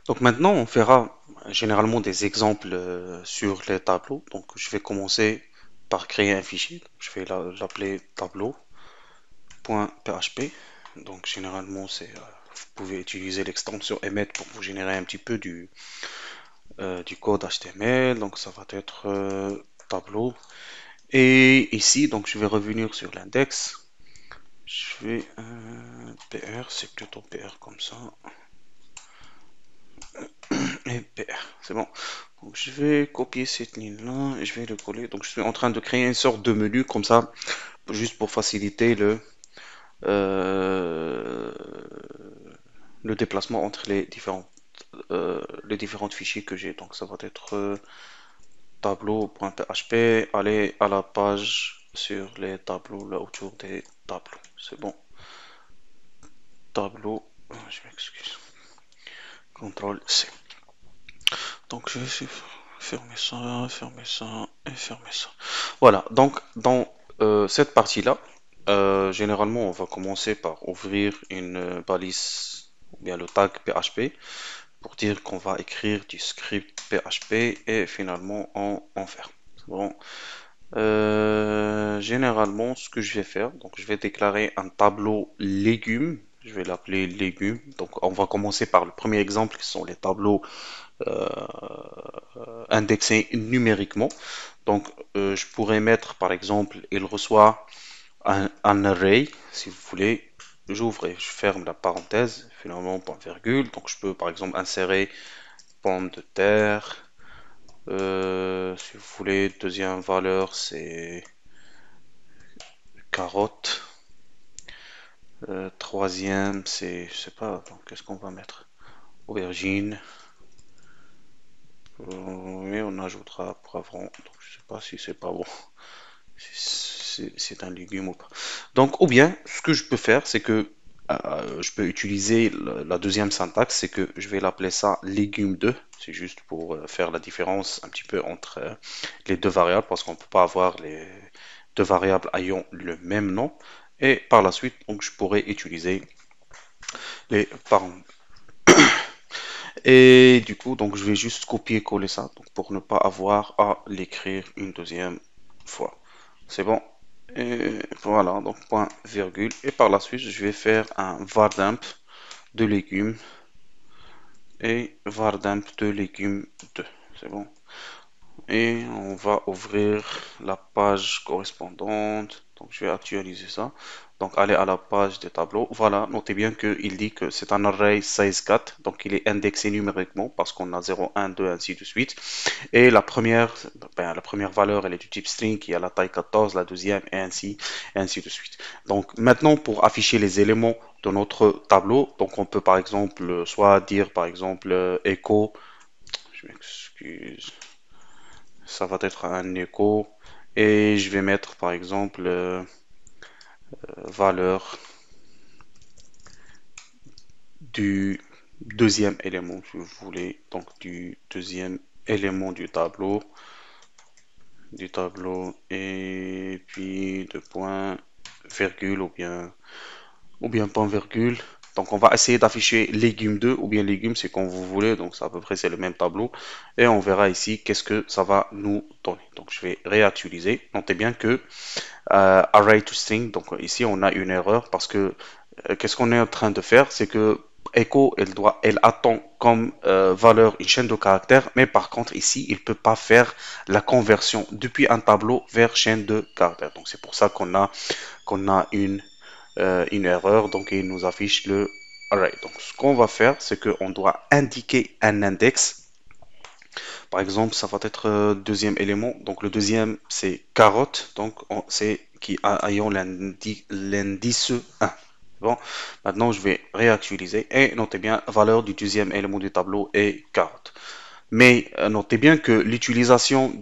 Donc maintenant, on fera généralement des exemples sur les tableaux. Donc je vais commencer par créer un fichier. Je vais l'appeler tableau.php. Donc généralement, vous pouvez utiliser l'extension emmet pour vous générer un petit peu du code HTML. Donc ça va être tableau. Et ici, donc je vais revenir sur l'index. Je vais PR, c'est plutôt PR comme ça. Et PR, c'est bon. Donc, je vais copier cette ligne-là et je vais le coller. Donc je suis en train de créer une sorte de menu comme ça, juste pour faciliter euh, le déplacement entre les différents fichiers que j'ai. Donc ça va être tableau.php, aller à la page sur les tableaux, là autour des tableaux. C'est bon. Tableau, je m'excuse. CTRL C. Donc je vais fermer ça et fermer ça. Voilà, donc dans cette partie-là, généralement on va commencer par ouvrir une balise ou bien le tag PHP pour dire qu'on va écrire du script PHP et finalement en faire. Bon. Généralement, ce que je vais faire, donc je vais déclarer un tableau légumes. Je vais l'appeler légumes. Donc, on va commencer par le premier exemple qui sont les tableaux euh, indexés numériquement. Donc, je pourrais mettre par exemple, il reçoit un array, si vous voulez. J'ouvre et je ferme la parenthèse, finalement, point virgule. Donc, je peux par exemple insérer pomme de terre. Si vous voulez, deuxième valeur, c'est carotte. Troisième, c'est, je sais pas, donc qu'est-ce qu'on va mettre? Aubergine. Et on ajoutera poivron. Donc, je sais pas si c'est pas bon. Si c'est un légume ou pas. Donc, ou bien, ce que je peux faire, c'est que je peux utiliser la deuxième syntaxe, c'est que je vais l'appeler ça légume 2. C'est juste pour faire la différence un petit peu entre les deux variables, parce qu'on peut pas avoir les deux variables ayant le même nom. Et par la suite, donc, je pourrais utiliser les parents. Et du coup, donc je vais juste copier-coller ça donc pour ne pas avoir à l'écrire une deuxième fois. C'est bon. Et voilà, donc point virgule. Et par la suite, je vais faire un vardump de légumes et vardump de légumes 2. C'est bon. Et on va ouvrir la page correspondante. Donc je vais actualiser ça. Donc aller à la page des tableaux. Voilà, notez bien qu'il dit que c'est un array size 4. Donc il est indexé numériquement parce qu'on a 0, 1, 2, ainsi de suite. Et la première valeur, elle est du type string qui a la taille 14, la deuxième et ainsi de suite. Donc maintenant pour afficher les éléments de notre tableau, donc on peut par exemple soit dire par exemple echo, je m'excuse, ça va être un écho et je vais mettre par exemple valeur du deuxième élément si vous voulez, donc du deuxième élément du tableau et puis de point virgule ou bien point virgule. Donc on va essayer d'afficher légumes 2 ou bien légumes, c'est comme vous voulez, donc c'est à peu près c'est le même tableau. Et on verra ici qu'est-ce que ça va nous donner. Donc je vais réactualiser. Notez bien que array to string, donc ici on a une erreur parce que qu'est-ce qu'on est en train de faire, c'est que echo elle attend comme valeur une chaîne de caractères, mais par contre ici il peut pas faire la conversion depuis un tableau vers chaîne de caractères. Donc c'est pour ça qu'on a une erreur, donc il nous affiche le array. Donc ce qu'on va faire, c'est qu'on doit indiquer un index. Par exemple, ça va être deuxième élément. Donc le deuxième, c'est carotte. Donc c'est qui ayant l'indice 1. Bon, maintenant je vais réactualiser et notez bien, valeur du deuxième élément du tableau est carotte. Mais notez bien que l'utilisation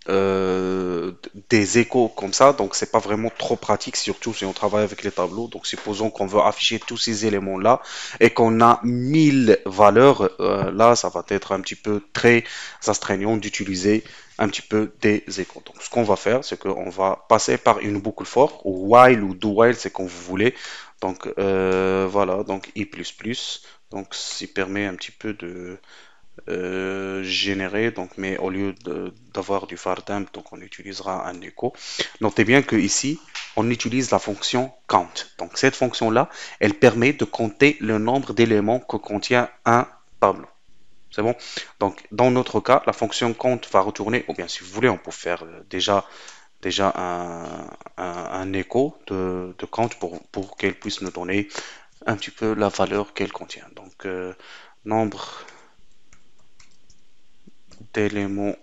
des échos comme ça, donc c'est pas vraiment trop pratique, surtout si on travaille avec les tableaux. Donc supposons qu'on veut afficher tous ces éléments-là et qu'on a 1000 valeurs, là ça va être un petit peu très astreignant d'utiliser un petit peu des échos. Donc ce qu'on va faire, c'est qu'on va passer par une boucle for, ou while ou do while, c'est comme vous voulez. Donc voilà, donc i++. Donc, ça permet un petit peu de générer, donc, mais au lieu d'avoir du var_dump, donc on utilisera un echo. Notez bien que ici, on utilise la fonction count. Donc, cette fonction-là, elle permet de compter le nombre d'éléments que contient un tableau. C'est bon? Donc, dans notre cas, la fonction count va retourner, ou bien si vous voulez, on peut faire déjà un écho de count pour qu'elle puisse nous donner un petit peu la valeur qu'elle contient. Donc, nombre d'éléments.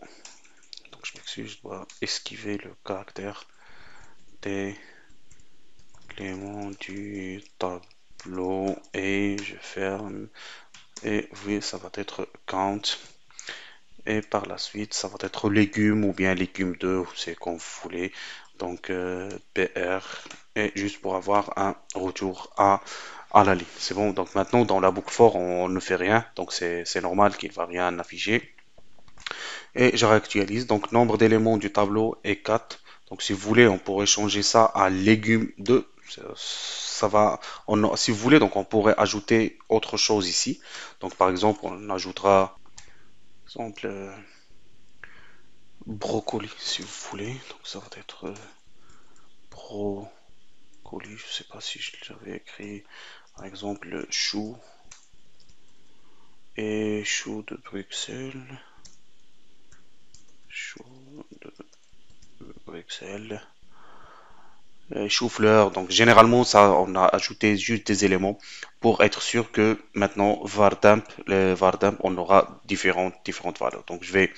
Donc, je m'excuse, je dois esquiver le caractère d'éléments du tableau et je ferme. Et oui, ça va être count. Et par la suite, ça va être légumes ou bien légumes 2, c'est comme vous voulez. Donc, PR, et juste pour avoir un retour à la ligne. C'est bon, donc maintenant dans la boucle for, on ne fait rien, donc c'est normal qu'il ne va rien afficher. Et je réactualise, donc nombre d'éléments du tableau est 4. Donc si vous voulez, on pourrait changer ça à légumes 2. Ça va, si vous voulez, donc on pourrait ajouter autre chose ici. Donc par exemple, on ajoutera, par exemple, brocoli, si vous voulez. Donc ça va être brocoli. Je sais pas si je l'avais écrit. Par exemple, chou et chou de Bruxelles. Chou de Bruxelles. Chou-fleur. Donc généralement ça, on a ajouté juste des éléments pour être sûr que maintenant var_dump, le var_dump, on aura différentes valeurs. Donc je vais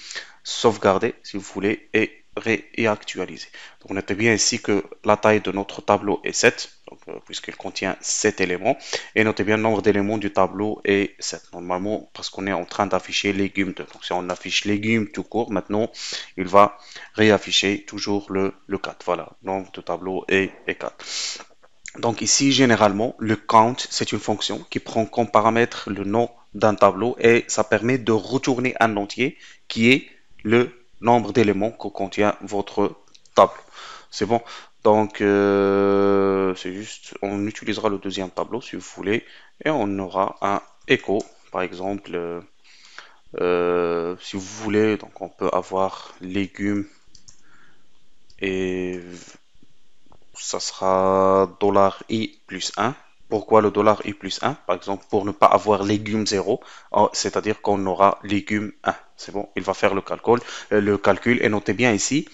sauvegarder si vous voulez et réactualiser. Donc notez bien ici que la taille de notre tableau est 7, donc, puisqu'il contient 7 éléments. Et notez bien le nombre d'éléments du tableau est 7. Normalement, parce qu'on est en train d'afficher légumes 2. Donc si on affiche légumes tout court, maintenant, il va réafficher toujours le 4. Voilà, nombre de tableau est 4. Donc ici, généralement, le count, c'est une fonction qui prend comme paramètre le nom d'un tableau et ça permet de retourner un entier qui est le nombre d'éléments que contient votre tableau. C'est bon. Donc, c'est juste, on utilisera le deuxième tableau si vous voulez et on aura un écho, par exemple, si vous voulez, donc on peut avoir légumes et ça sera $i plus 1. Pourquoi le $i plus 1? Par exemple, pour ne pas avoir légumes 0, c'est-à-dire qu'on aura légumes 1. C'est bon, il va faire le calcul. Et notez bien ici,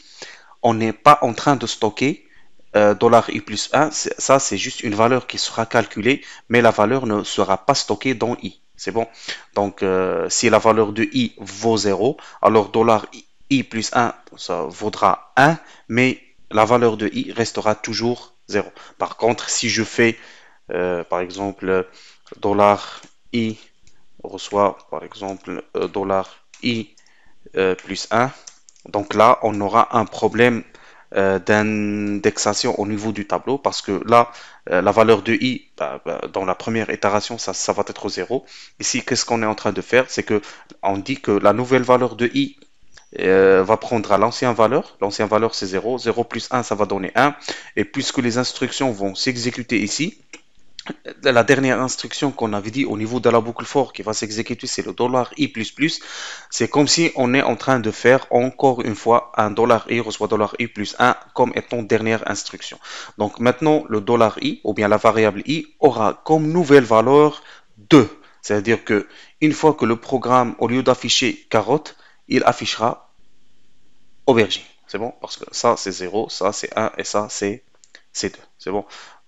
on n'est pas en train de stocker $i plus 1. Ça, c'est juste une valeur qui sera calculée, mais la valeur ne sera pas stockée dans i. C'est bon. Donc, si la valeur de i vaut 0, alors $i plus 1, ça vaudra 1, mais la valeur de i restera toujours 0. Par contre, si je fais, par exemple, $i reçoit, par exemple, $i plus 1, donc là, on aura un problème d'indexation au niveau du tableau parce que là, la valeur de i, dans la première itération, ça va être 0. Ici, qu'est-ce qu'on est en train de faire? C'est que on dit que la nouvelle valeur de i va prendre à l'ancienne valeur. L'ancienne valeur, c'est 0. 0 plus 1, ça va donner 1. Et puisque les instructions vont s'exécuter ici, la dernière instruction qu'on avait dit au niveau de la boucle for qui va s'exécuter, c'est le $i plus plus. C'est comme si on est en train de faire encore une fois un $i reçoit $i plus 1 comme étant dernière instruction. Donc maintenant, le $i ou bien la variable i aura comme nouvelle valeur 2. C'est-à-dire que une fois que le programme, au lieu d'afficher carotte, il affichera aubergine. C'est bon? Parce que ça, c'est 0, ça, c'est 1 et ça, c'est 2. C'est bon?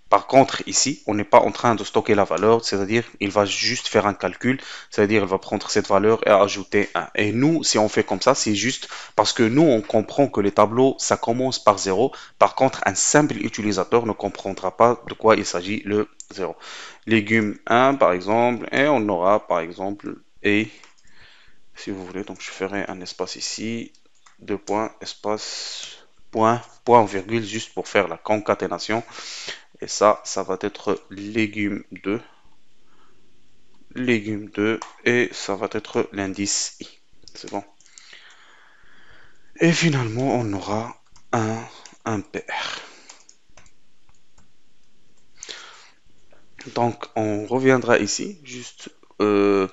Par contre, ici, on n'est pas en train de stocker la valeur, c'est-à-dire il va juste faire un calcul, c'est-à-dire il va prendre cette valeur et ajouter 1. Et nous, si on fait comme ça, c'est juste parce que nous, on comprend que les tableaux, ça commence par 0. Par contre, un simple utilisateur ne comprendra pas de quoi il s'agit le 0. Légumes 1, par exemple, et on aura, par exemple, et si vous voulez, donc je ferai un espace ici, deux points, espace, point, virgule, juste pour faire la concaténation. Et ça va être légume 2, et ça va être l'indice i. C'est bon. Et finalement, on aura un PR. Donc, on reviendra ici, juste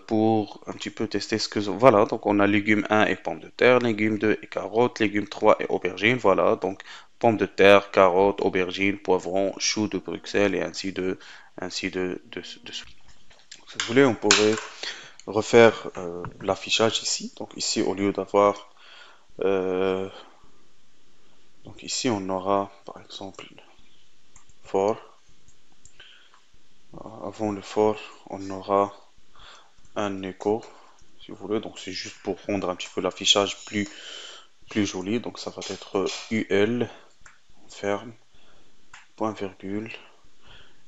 pour un petit peu tester ce que... Voilà, donc on a légumes 1 et pommes de terre, légumes 2 et carottes, légumes 3 et aubergines. Voilà, donc pommes de terre, carottes, aubergines, poivrons, choux de Bruxelles et ainsi de suite. Si vous voulez, on pourrait refaire l'affichage ici. Donc ici, au lieu d'avoir... euh, donc ici, on aura par exemple for. Avant le for, on aura un écho, si vous voulez. Donc c'est juste pour rendre un petit peu l'affichage plus joli. Donc ça va être UL, ferme, point virgule.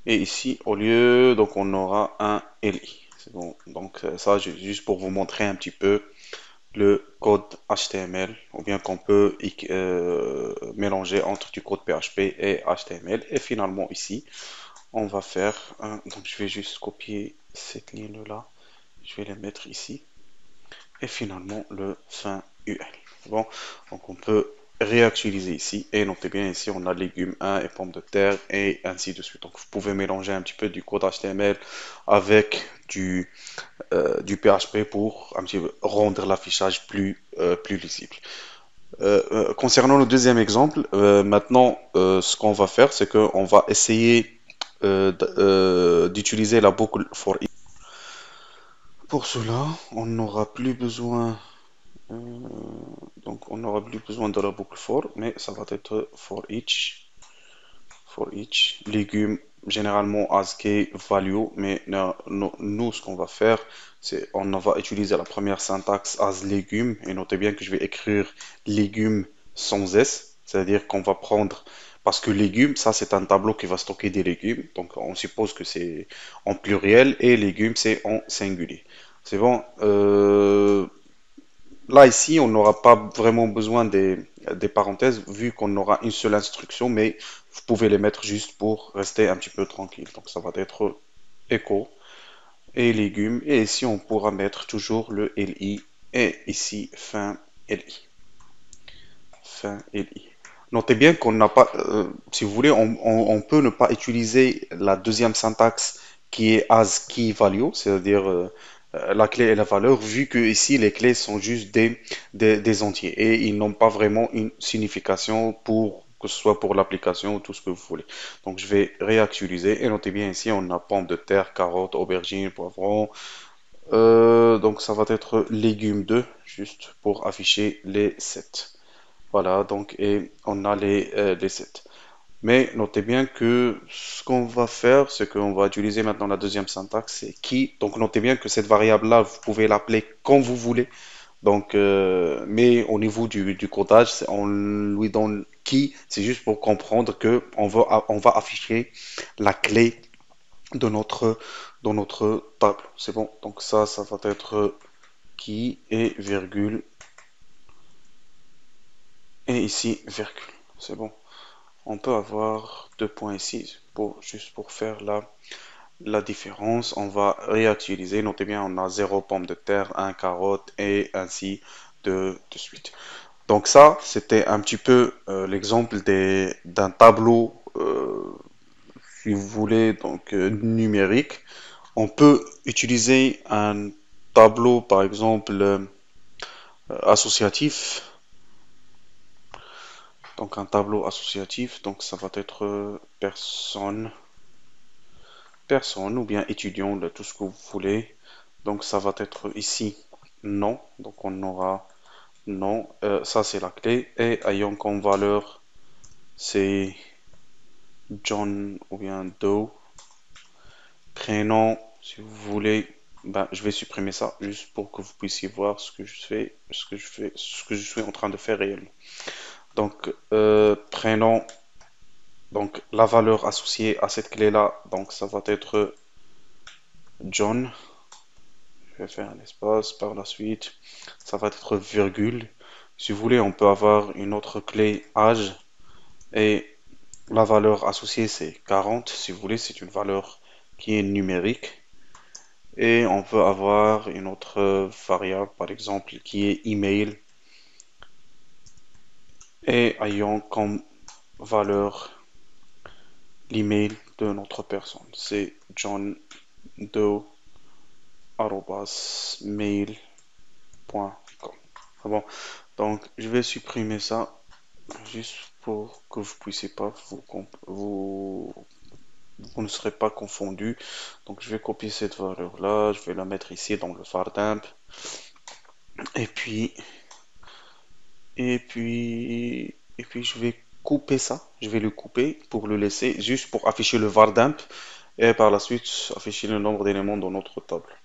Et ici, au lieu, donc on aura un LI. C'est bon. Donc ça, juste pour vous montrer un petit peu le code HTML, ou bien qu'on peut mélanger entre du code PHP et HTML. Et finalement ici, on va faire un... Donc je vais juste copier cette ligne-là. Je vais les mettre ici. Et finalement le fin UL. Bon, donc on peut réactualiser ici. Et notez bien ici, on a légumes 1 et pommes de terre et ainsi de suite. Donc vous pouvez mélanger un petit peu du code HTML avec du PHP pour un petit peu rendre l'affichage plus lisible. Concernant le deuxième exemple, maintenant, ce qu'on va faire, c'est qu'on va essayer d'utiliser la boucle for each. Pour cela, on n'aura plus besoin, euh, donc on n'aura plus besoin de la boucle for, mais ça va être for each légumes généralement as key value, mais nous ce qu'on va faire, c'est on va utiliser la première syntaxe as légumes, et notez bien que je vais écrire légumes sans s, c'est-à-dire qu'on va prendre, parce que légumes, ça c'est un tableau qui va stocker des légumes, donc on suppose que c'est en pluriel et légumes c'est en singulier. C'est bon. Là, ici, on n'aura pas vraiment besoin des parenthèses vu qu'on aura une seule instruction, mais vous pouvez les mettre juste pour rester un petit peu tranquille. Donc, ça va être écho et légumes. Et ici, on pourra mettre toujours le LI. Et ici, fin LI. Fin LI. Notez bien qu'on n'a pas, si vous voulez, on peut ne pas utiliser la deuxième syntaxe qui est as key value, c'est-à-dire la clé et la valeur, vu que ici les clés sont juste des entiers et ils n'ont pas vraiment une signification pour que ce soit pour l'application ou tout ce que vous voulez. Donc je vais réactualiser et notez bien ici on a pommes de terre, carottes, aubergines, poivrons. Donc ça va être légumes 2 juste pour afficher les 7. Voilà, donc, et on a les 7. Mais notez bien que ce qu'on va faire, c'est qu'on va utiliser maintenant la deuxième syntaxe, c'est qui. Donc notez bien que cette variable-là, vous pouvez l'appeler comme vous voulez. Donc, mais au niveau du codage, on lui donne qui, c'est juste pour comprendre que on va afficher la clé de notre table. C'est bon. Donc ça va être qui et virgule et ici virgule. C'est bon. On peut avoir deux points ici juste pour faire la différence. On va réactualiser. Notez bien, on a 0 pomme de terre, 1 carotte et ainsi de suite. Donc ça, c'était un petit peu l'exemple d'un tableau, si vous voulez, donc numérique. On peut utiliser un tableau, par exemple, associatif. Donc un tableau associatif, donc ça va être personne ou bien étudiant, de tout ce que vous voulez. Donc ça va être ici non, donc on aura non, ça c'est la clé, et ayant comme valeur c'est John ou bien Doe, prénom si vous voulez, ben, je vais supprimer ça juste pour que vous puissiez voir ce que je fais, ce que je suis en train de faire réellement. Donc prénom, donc la valeur associée à cette clé là, donc ça va être John. Je vais faire un espace par la suite. Ça va être virgule. Si vous voulez, on peut avoir une autre clé âge et la valeur associée c'est 40. Si vous voulez, c'est une valeur qui est numérique. Et on peut avoir une autre variable, par exemple, qui est email et ayant comme valeur l'email de notre personne. C'est John Doe mail.com. Bon, donc je vais supprimer ça juste pour que vous puissiez pas vous ne serez pas confondu. Donc je vais copier cette valeur là, je vais la mettre ici dans le fardamp et puis je vais couper ça. Je vais le couper pour le laisser juste pour afficher le vardamp et par la suite afficher le nombre d'éléments dans notre table.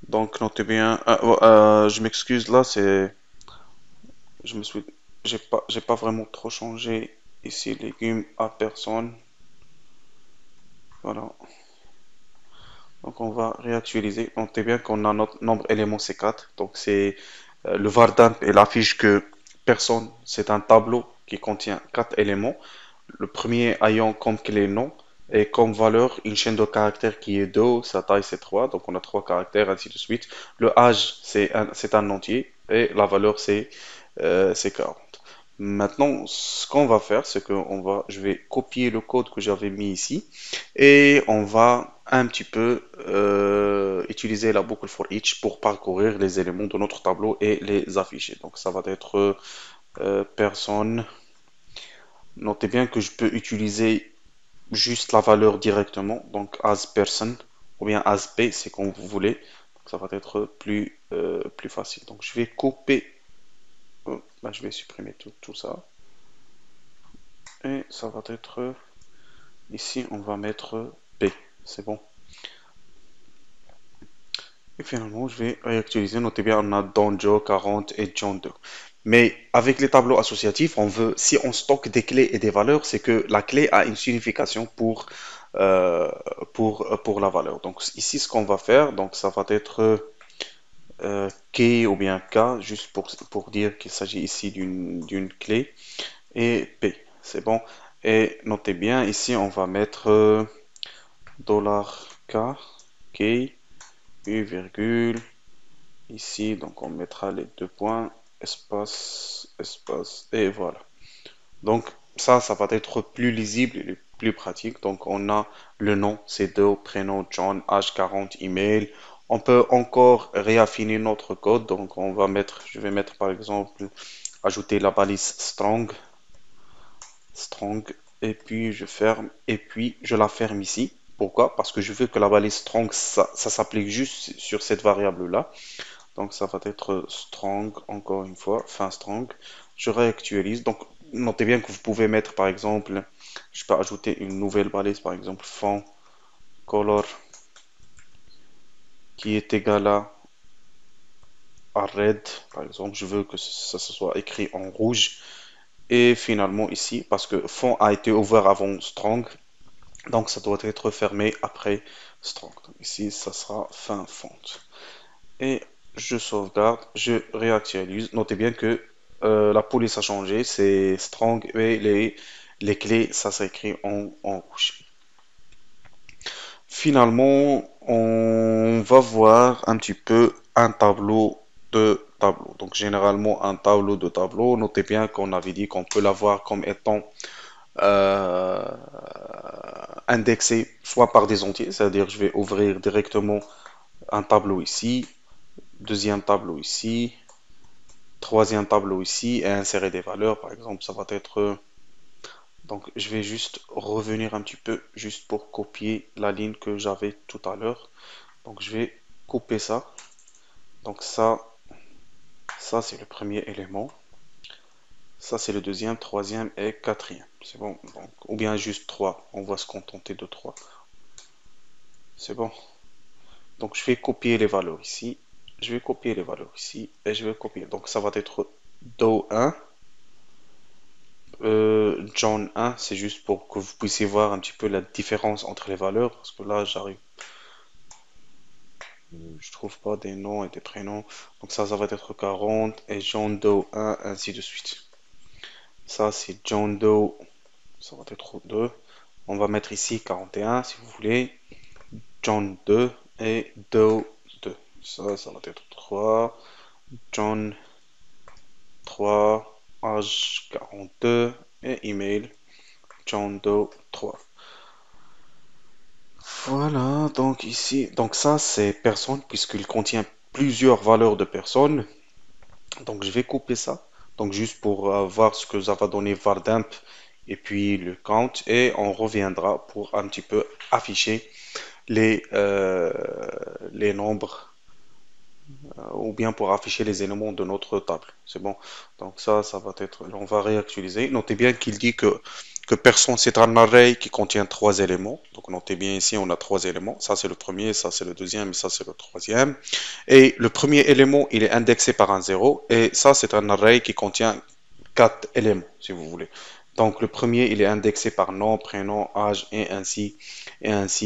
Donc notez bien, je m'excuse là, je me suis, j'ai pas vraiment trop changé ici légumes à personne. Voilà. Donc on va réactualiser. Notez bien qu'on a notre nombre élément C4. Donc c'est le vardamp et l'affiche que personne. C'est un tableau qui contient 4 éléments. Le premier ayant comme clé nom et comme valeur une chaîne de caractères qui est 2, sa taille c'est 3, donc on a 3 caractères, ainsi de suite. Le âge c'est un entier et la valeur c'est 40. Maintenant, ce qu'on va faire, c'est que je vais copier le code que j'avais mis ici et on va un petit peu utiliser la boucle for each pour parcourir les éléments de notre tableau et les afficher. Donc ça va être personne. Notez bien que je peux utiliser juste la valeur directement, donc as person ou bien as p, c'est comme vous voulez. Donc ça va être plus facile. Donc je vais couper, je vais supprimer tout ça. Et ça va être, ici on va mettre p, c'est bon. Et finalement je vais réactualiser, notez bien on a Donjo 40 et John 2. Mais avec les tableaux associatifs, si on stocke des clés et des valeurs, c'est que la clé a une signification euh, pour la valeur. Donc ici, ce qu'on va faire, donc ça va être key ou bien k, juste pour dire qu'il s'agit ici d'une clé, et p, c'est bon. Et notez bien, ici, on va mettre $k, key, u virgule, ici, donc on mettra les deux points, espace, espace, et voilà. Donc ça va être plus lisible et plus pratique. Donc on a le nom, c'est deux prénom John, âge 40, email. On peut encore réaffiner notre code. Donc je vais mettre par exemple, ajouter la balise strong, et puis je ferme, et puis je la ferme ici. Pourquoi? Parce que je veux que la balise strong, ça s'applique juste sur cette variable-là. Donc ça va être strong, encore une fois, fin strong. Je réactualise. Donc notez bien que vous pouvez mettre par exemple, je peux ajouter une nouvelle balise, par exemple font color qui est égal à red. Par exemple, je veux que ça soit écrit en rouge. Et finalement ici, parce que font a été ouvert avant strong, donc ça doit être fermé après strong. Donc ici, ça sera fin font. Et je sauvegarde, je réactualise. Notez bien que la police a changé, c'est strong et les clés, ça s'écrit en rouge. Finalement, on va voir un petit peu un tableau de tableau. Donc généralement un tableau de tableau, notez bien qu'on avait dit qu'on peut l'avoir comme étant euh, indexé soit par des entiers, c'est-à-dire je vais ouvrir directement un tableau ici, deuxième tableau ici, troisième tableau ici et insérer des valeurs. Par exemple, ça va être... Donc, je vais juste revenir un petit peu, juste pour copier la ligne que j'avais tout à l'heure. Donc, je vais couper ça. Donc, ça c'est le premier élément. Ça, c'est le deuxième, troisième et quatrième. C'est bon. Donc, ou bien juste trois. On va se contenter de trois. C'est bon. Donc, je vais copier les valeurs ici. Je vais copier les valeurs ici. Et je vais copier. Donc, ça va être Do 1. John 1, c'est juste pour que vous puissiez voir un petit peu la différence entre les valeurs, parce que là, je trouve pas des noms et des prénoms. Donc ça va être 40 et John Doe 1, ainsi de suite. Ça, c'est John Doe, ça va être 2. On va mettre ici 41, si vous voulez. John 2 et Doe 2. Ça va être 3. John 3, âge 42 et email John Doe 3. Voilà, donc ici, donc ça c'est personne puisqu'il contient plusieurs valeurs de personnes. Donc je vais couper ça. Donc juste pour voir ce que ça va donner vardamp et puis le count et on reviendra pour un petit peu afficher les nombres ou bien pour afficher les éléments de notre table. C'est bon. Donc ça va être, on va réactualiser. Notez bien qu'il dit que personne, c'est un array qui contient trois éléments. Donc notez bien ici, on a trois éléments. Ça c'est le premier, ça c'est le deuxième et ça c'est le troisième. Et le premier élément, il est indexé par un zéro. Et ça c'est un array qui contient quatre éléments, si vous voulez. Donc le premier, il est indexé par nom, prénom, âge et ainsi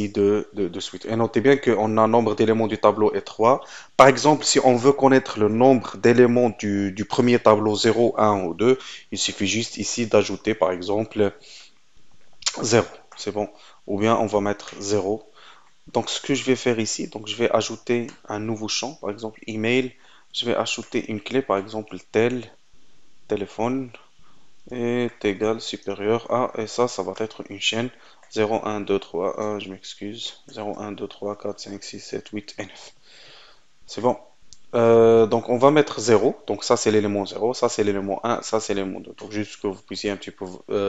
de suite. Et notez bien qu'on a un nombre d'éléments du tableau est 3. Par exemple, si on veut connaître le nombre d'éléments du premier tableau 0, 1 ou 2, il suffit juste ici d'ajouter par exemple 0. C'est bon. Ou bien on va mettre 0. Donc ce que je vais faire ici, donc je vais ajouter un nouveau champ, par exemple email. Je vais ajouter une clé, par exemple tel, téléphone, est égal supérieur à, et ça va être une chaîne 0, 1, 2, 3, 1, je m'excuse, 0, 1, 2, 3, 4, 5, 6, 7, 8 et 9. C'est bon. Donc on va mettre 0, donc ça c'est l'élément 0, ça c'est l'élément 1, ça c'est l'élément 2. Donc juste que vous puissiez un petit peu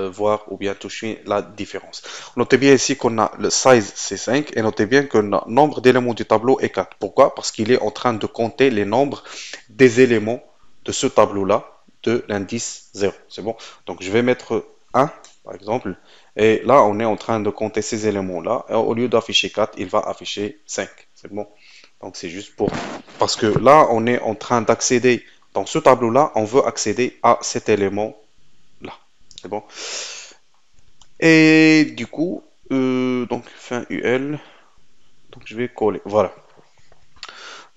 voir ou bien toucher la différence. Notez bien ici qu'on a le size c'est 5 et notez bien que le nombre d'éléments du tableau est 4. Pourquoi? Parce qu'il est en train de compter les nombres des éléments de ce tableau-là de l'indice 0. C'est bon. Donc je vais mettre 1 par exemple et là on est en train de compter ces éléments-là et au lieu d'afficher 4, il va afficher 5. C'est bon. Donc c'est juste pour... Parce que là, on est en train d'accéder, dans ce tableau-là, on veut accéder à cet élément-là. C'est bon. Et du coup, donc fin UL, donc je vais coller. Voilà.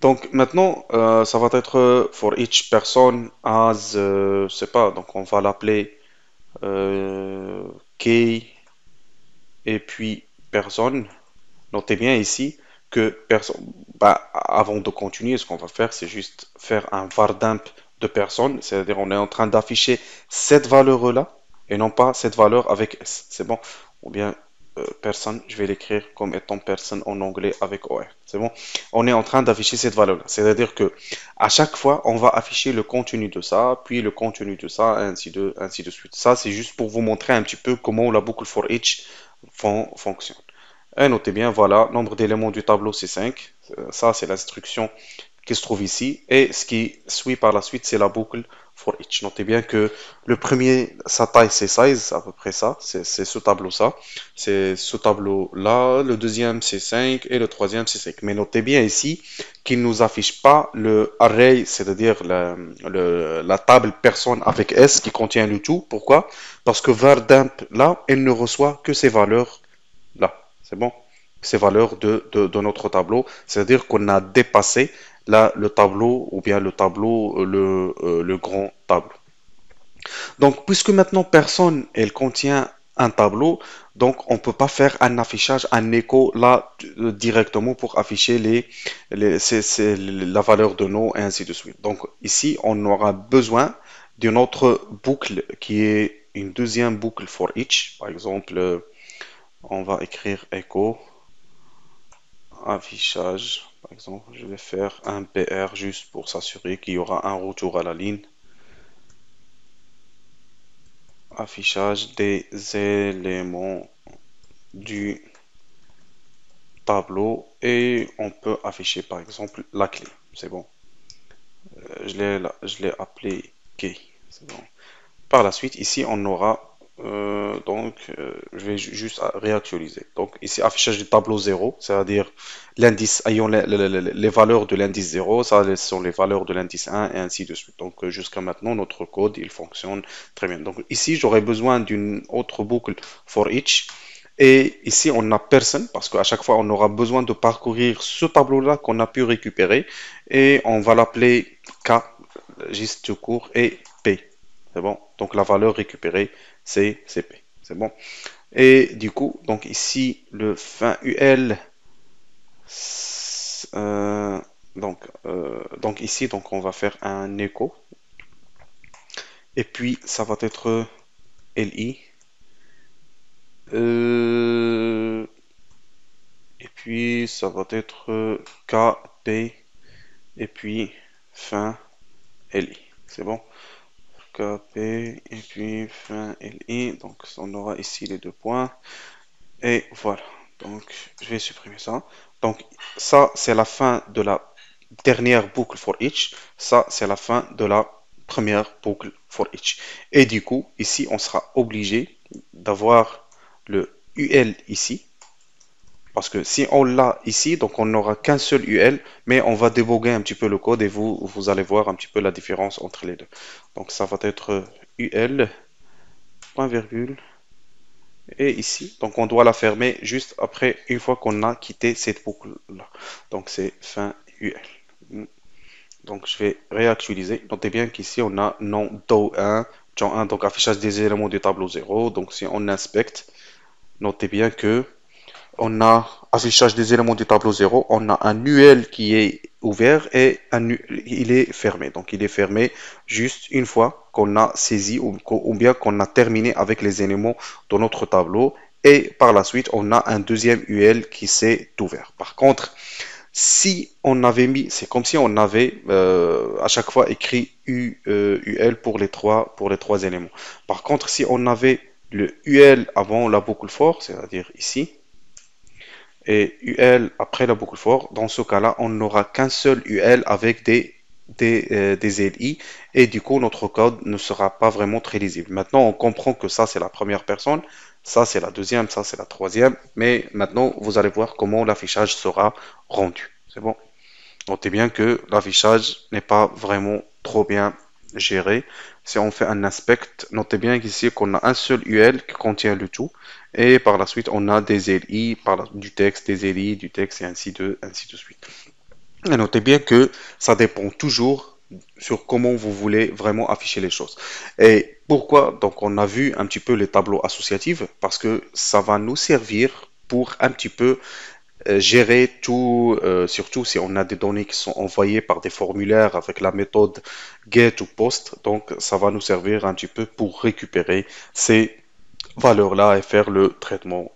Donc maintenant, ça va être for each person as, je sais pas, donc on va l'appeler key et puis personne. Notez bien ici que personne, bah, avant de continuer, ce qu'on va faire, c'est juste faire un vardamp de personne, c'est-à-dire on est en train d'afficher cette valeur-là et non pas cette valeur avec S. C'est bon? Ou bien personne, je vais l'écrire comme étant personne en anglais avec OR. C'est bon? On est en train d'afficher cette valeur-là. C'est-à-dire que à chaque fois, on va afficher le contenu de ça, puis le contenu de ça, ainsi de suite. Ça, c'est juste pour vous montrer un petit peu comment la boucle for each fonctionne. Et notez bien, voilà, nombre d'éléments du tableau c'est 5. Ça, c'est l'instruction qui se trouve ici. Et ce qui suit par la suite, c'est la boucle for each. Notez bien que le premier, sa taille c'est 16, à peu près ça. C'est ce tableau-ça. C'est ce tableau-là. Le deuxième c'est 5 et le troisième c'est 5. Mais notez bien ici qu'il ne nous affiche pas le array, c'est-à-dire la table personne avec S qui contient le tout. Pourquoi? Parce que vardamp, là, elle ne reçoit que ces valeurs là, c'est bon. Ces valeurs de notre tableau, c'est-à-dire qu'on a dépassé là le tableau ou bien le tableau, le grand tableau. Donc, puisque maintenant personne, elle contient un tableau, donc on ne peut pas faire un affichage, un écho là directement pour afficher la valeur de nom et ainsi de suite. Donc ici, on aura besoin d'une autre boucle qui est une deuxième boucle for each. Par exemple, on va écrire echo affichage. Par exemple, je vais faire un PR juste pour s'assurer qu'il y aura un retour à la ligne. Affichage des éléments du tableau et on peut afficher par exemple la clé. C'est bon. Je l'ai appelé key. C'est bon. Par la suite, ici, on aura je vais juste réactualiser. Donc, ici, affichage du tableau 0, c'est-à-dire l'indice, ayant les valeurs de l'indice 0, ça ce sont les valeurs de l'indice 1 et ainsi de suite. Donc, jusqu'à maintenant, notre code, il fonctionne très bien. Donc, ici, j'aurais besoin d'une autre boucle for each. Et ici, on n'a personne parce qu'à chaque fois, on aura besoin de parcourir ce tableau-là qu'on a pu récupérer et on va l'appeler K, juste tout court, et P. C'est bon. Donc la valeur récupérée, c'est CP. C'est bon. Et du coup, donc ici, le fin UL, euh, donc ici, donc on va faire un écho. Et puis, ça va être LI. Euh, puis ça va être K, P, et puis fin LI. C'est bon? K, P, et puis fin LI. Donc on aura ici les deux points. Et voilà. Donc je vais supprimer ça. Donc ça, c'est la fin de la dernière boucle for each. Ça, c'est la fin de la première boucle for each. Et du coup, ici, on sera obligé d'avoir le UL ici. Parce que si on l'a ici, donc on n'aura qu'un seul UL, mais on va déboguer un petit peu le code et vous allez voir un petit peu la différence entre les deux. Donc ça va être UL, point virgule, et ici. Donc on doit la fermer juste après, une fois qu'on a quitté cette boucle-là. Donc c'est fin UL. Donc je vais réactualiser. Notez bien qu'ici on a nom do1, genre 1, donc affichage des éléments du tableau 0. Donc si on inspecte, notez bien que on a affichage des éléments du tableau 0, on a un UL qui est ouvert et il est fermé. Donc il est fermé juste une fois qu'on a saisi ou bien qu'on a terminé avec les éléments de notre tableau. Et par la suite, on a un deuxième UL qui s'est ouvert. Par contre, si on avait mis, c'est comme si on avait à chaque fois écrit UL pour les trois éléments. Par contre, si on avait le UL avant la boucle for, c'est-à-dire ici, et UL après la boucle for, dans ce cas-là, on n'aura qu'un seul UL avec des LI et du coup, notre code ne sera pas vraiment très lisible. Maintenant, on comprend que ça, c'est la première personne, ça, c'est la deuxième, ça, c'est la troisième, mais maintenant, vous allez voir comment l'affichage sera rendu. C'est bon? Notez bien que l'affichage n'est pas vraiment trop bien géré. Si on fait un inspect, notez bien qu'ici qu'on a un seul UL qui contient le tout. Et par la suite, on a des LI, du texte, des LI, du texte et ainsi de suite. Et notez bien que ça dépend toujours sur comment vous voulez vraiment afficher les choses. Et pourquoi? Donc, on a vu un petit peu les tableaux associatifs parce que ça va nous servir pour un petit peu gérer tout, surtout si on a des données qui sont envoyées par des formulaires avec la méthode get ou post. Donc, ça va nous servir un petit peu pour récupérer ces valeurs-là et faire le traitement